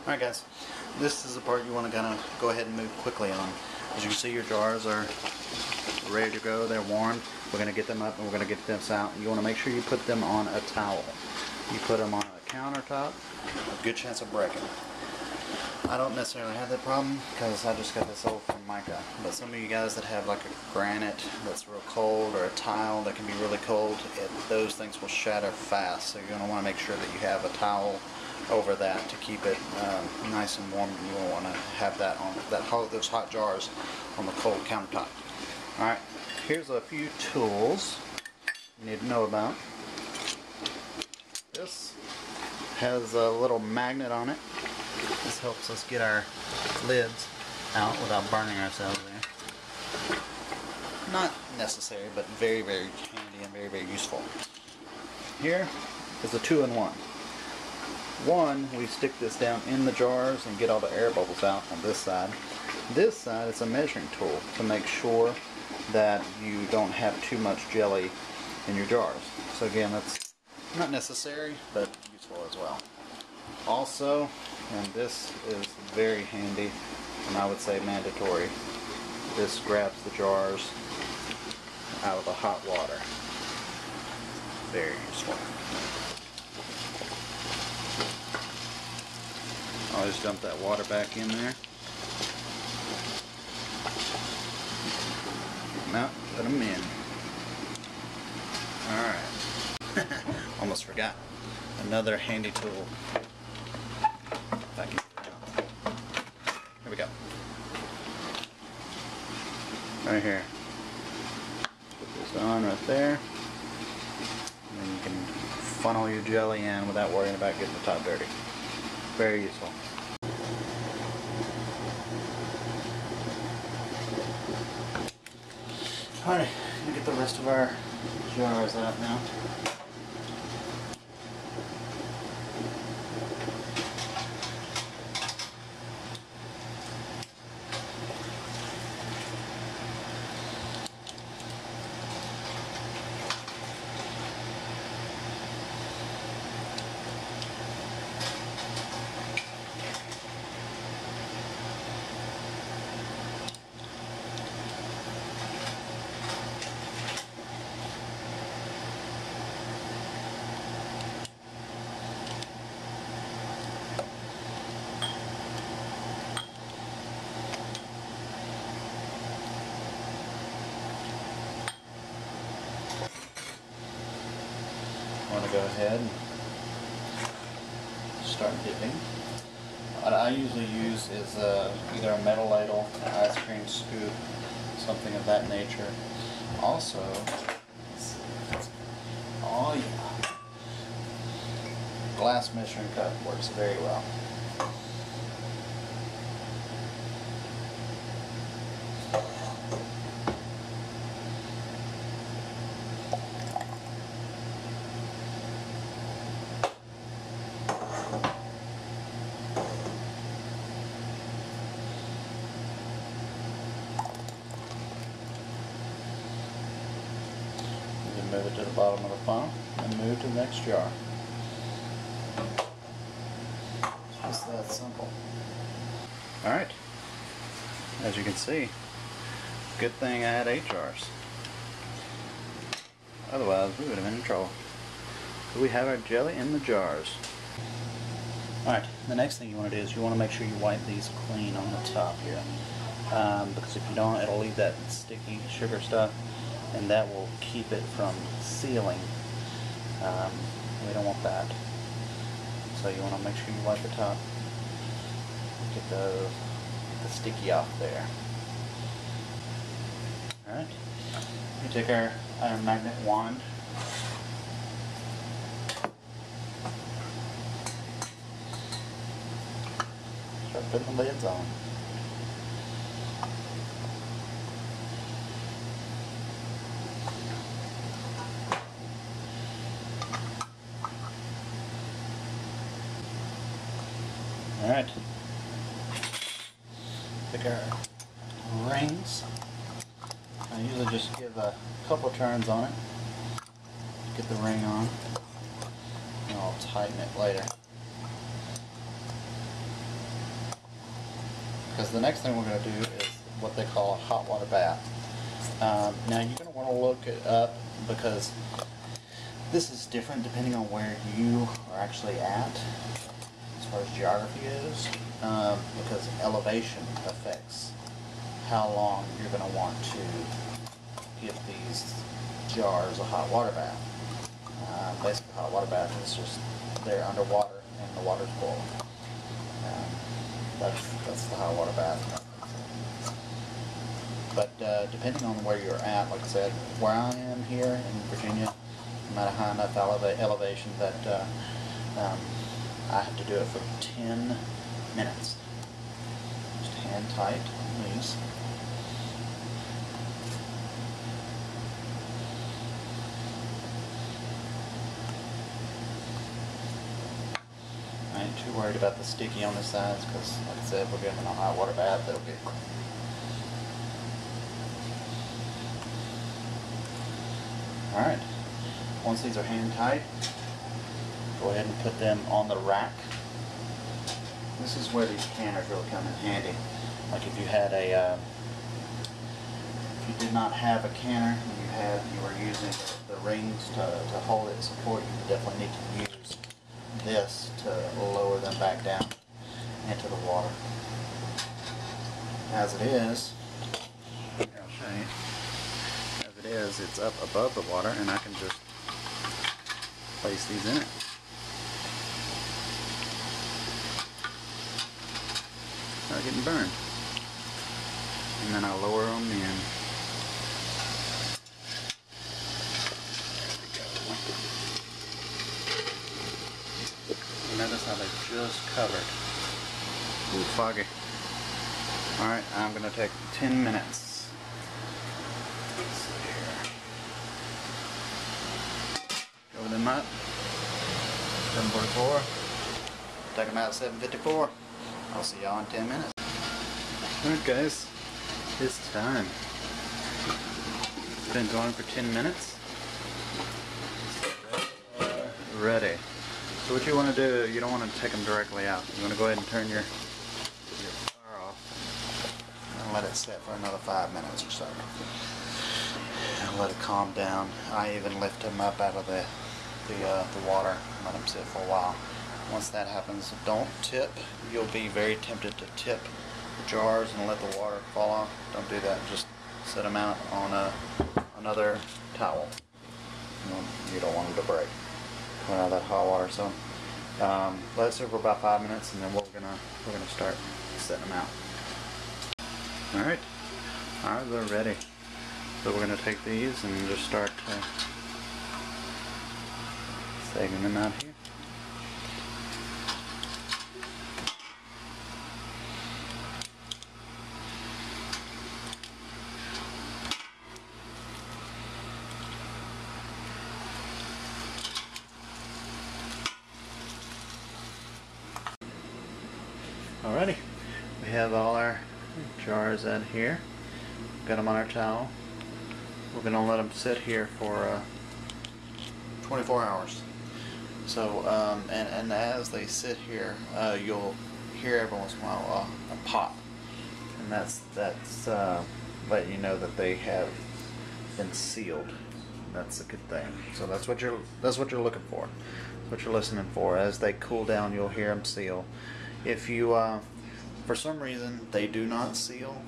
Alright guys, this is the part you want to kind of go ahead and move quickly on. As you can see, your jars are ready to go, they're warmed. We're going to get them up and we're going to get this out. You want to make sure you put them on a towel. You put them on a countertop, a good chance of breaking. I don't necessarily have that problem because I just got this old Formica. But some of you guys that have like a granite that's real cold or a tile that can be really cold, those things will shatter fast. So you're going to want to make sure that you have a towel over that to keep it nice and warm. You won't want to have that on those hot jars on the cold countertop. Alright, here's a few tools you need to know about. This has a little magnet on it. This helps us get our lids out without burning ourselves there. Not necessary, but very, very handy and very, very useful. Here is a 2-in-1. One, we stick this down in the jars and get all the air bubbles out on this side. This side is a measuring tool to make sure that you don't have too much jelly in your jars. So again, that's not necessary, but useful as well. Also, and this is very handy, and I would say mandatory, this grabs the jars out of the hot water. Very useful. I'll just dump that water back in there. Now, put them in. Alright. Almost forgot. Another handy tool. If I can get it out. Here we go. Right here. Put this on right there. And then you can funnel your jelly in without worrying about getting the top dirty. Very useful. Alright, we'll get the rest of our jars out now. I want to go ahead and start dipping. What I usually use is either a metal ladle, an ice cream scoop, something of that nature. Also, oh yeah, glass measuring cup works very well. Move it to the bottom of the funnel and move to the next jar. It's just that simple. Alright, as you can see, good thing I had 8 jars. Otherwise we would have been in trouble. So we have our jelly in the jars. Alright, the next thing you want to do is you want to make sure you wipe these clean on the top here. Because if you don't, it'll leave that sticky sugar stuff, and that will keep it from sealing. We don't want that. So you want to make sure you wipe the top. Get the sticky off there. Alright. We take our iron magnet wand. Start putting the lids on. Alright, pick our rings. I usually just give a couple turns on it, get the ring on, and I'll tighten it later. because the next thing we're going to do is what they call a hot water bath. Now you're going to want to look it up because this is different depending on where you are actually at as far as geography is, because elevation affects how long you're going to want to give these jars a hot water bath. Basically, hot water bath is just they're underwater and the water's boiling. That's the hot water bath. But depending on where you're at, like I said, where I am here in Virginia, I'm at a high enough elevation that I have to do it for 10 minutes. Just hand tight on these. I ain't too worried about the sticky on the sides because, like I said, we're giving a hot water bath, it'll get clean. Alright, once these are hand tight, go ahead and put them on the rack. This is where these canners really come in handy. Like if you had a, if you did not have a canner, you were using the rings to hold it and support, you definitely need to use this to lower them back down into the water. As it is, I'll show you. As it is, it's up above the water, and I can just place these in it. Not getting burned. And then I lower them in. Notice how they just covered. Ooh, foggy. Alright, I'm going to take 10 minutes. Let's see here. Cover them up. 7:44. Take them out at 7:54. I'll see y'all in 10 minutes. Alright guys, it's time. It's been going for 10 minutes. Ready. So what you want to do, you don't want to take them directly out. You want to go ahead and turn your fire off and let it sit for another 5 minutes or so. And let it calm down. I even lift them up out of the water and let them sit for a while. Once that happens, don't tip. You'll be very tempted to tip the jars and let the water fall off. Don't do that. Just set them out on another towel. You don't want them to break coming out of that hot water. So let it sit for about 5 minutes, and then we're gonna start setting them out. All right, they're ready. So we're gonna take these and just start sagging them out here. Alrighty, we have all our jars in here. Got them on our towel. We're going to let them sit here for 24 hours. So, and as they sit here, you'll hear every once in a while a pop, and that's letting you know that they have been sealed. That's a good thing. So that's what you're looking for. That's what you're listening for. As they cool down, you'll hear them seal. If you, for some reason, they do not seal,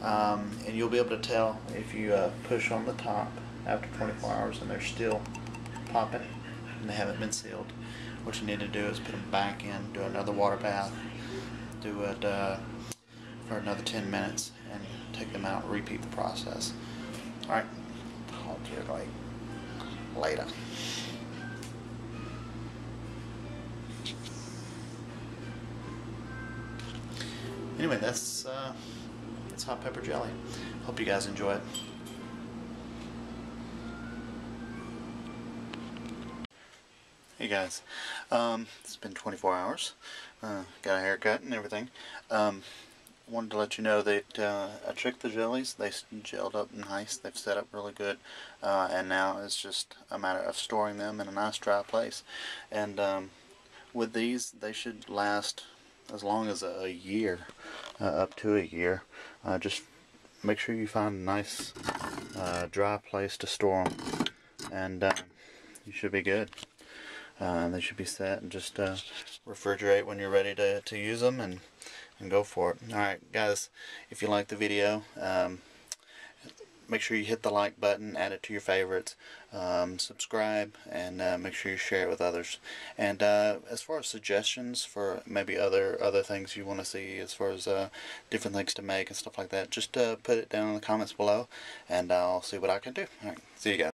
and you'll be able to tell if you push on the top after 24 hours and they're still popping and they haven't been sealed. What you need to do is put them back in, do another water bath, do it for another 10 minutes, and take them out and repeat the process. Alright, I'll do it like later. Anyway, that's hot pepper jelly. Hope you guys enjoy it. Hey guys, it's been 24 hours. Got a haircut and everything. Wanted to let you know that I tricked the jellies. They gelled up nice. They've set up really good, and now it's just a matter of storing them in a nice dry place. And with these, they should last as long as a year, up to a year. Just make sure you find a nice dry place to store them, and you should be good. They should be set, and just refrigerate when you're ready to use them, and go for it. Alright guys, if you like the video, make sure you hit the like button, add it to your favorites, subscribe, and make sure you share it with others. And as far as suggestions for maybe other things you want to see, as far as different things to make and stuff like that, just put it down in the comments below, and I'll see what I can do. Alright, see you guys.